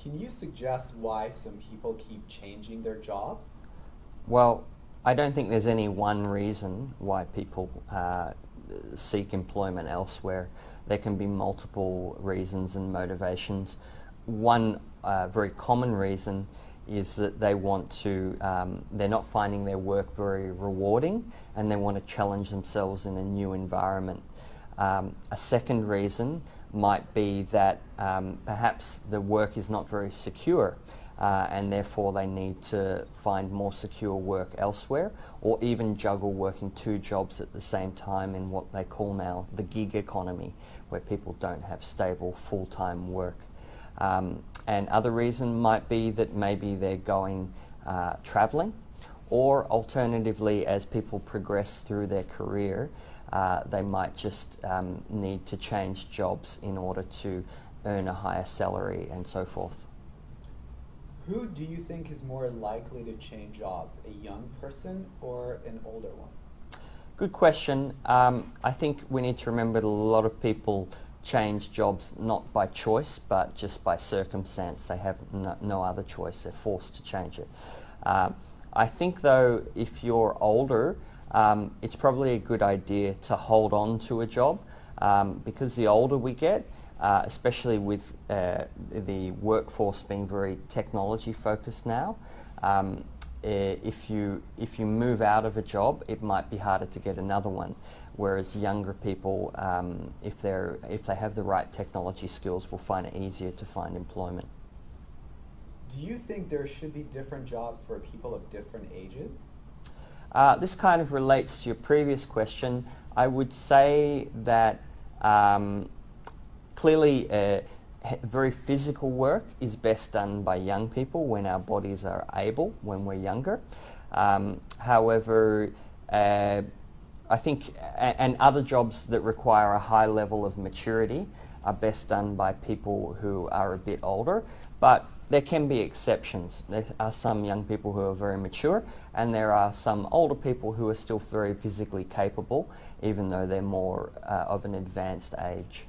Can you suggest why some people keep changing their jobs? Well, I don't think there's any one reason why people seek employment elsewhere. There can be multiple reasons and motivations. One very common reason is that they want to, they're not finding their work very rewarding and they want to challenge themselves in a new environment. A second reason might be that perhaps the work is not very secure and therefore they need to find more secure work elsewhere, or even juggle working two jobs at the same time in what they call now the gig economy, where people don't have stable full-time work. And other reason might be that maybe they're going travelling, or alternatively, as people progress through their career, they might just need to change jobs in order to earn a higher salary and so forth. Who do you think is more likely to change jobs, a young person or an older one? Good question. I think we need to remember that a lot of people change jobs not by choice but just by circumstance. They have no other choice. They're forced to change it. I think though, if you're older, it's probably a good idea to hold on to a job because the older we get, especially with the workforce being very technology focused now, if you move out of a job, it might be harder to get another one. Whereas younger people, if they have the right technology skills, will find it easier to find employment. Do you think there should be different jobs for people of different ages? This kind of relates to your previous question. I would say that clearly very physical work is best done by young people when our bodies are able, when we're younger. However, I think, and other jobs that require a high level of maturity are best done by people who are a bit older, but there can be exceptions. There are some young people who are very mature, and there are some older people who are still very physically capable, even though they're more of an advanced age.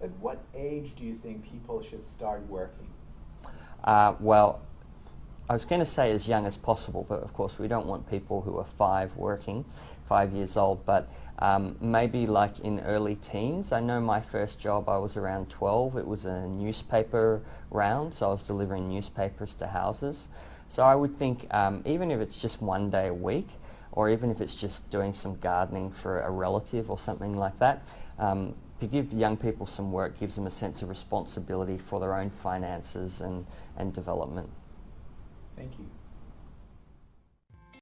At what age do you think people should start working? Well, I was going to say as young as possible, but of course we don't want people who are 5 years old, but maybe like in early teens. I know my first job, I was around 12. It was a newspaper round, so I was delivering newspapers to houses. So I would think even if it's just one day a week, or even if it's just doing some gardening for a relative or something like that, to give young people some work gives them a sense of responsibility for their own finances and development. Thank you.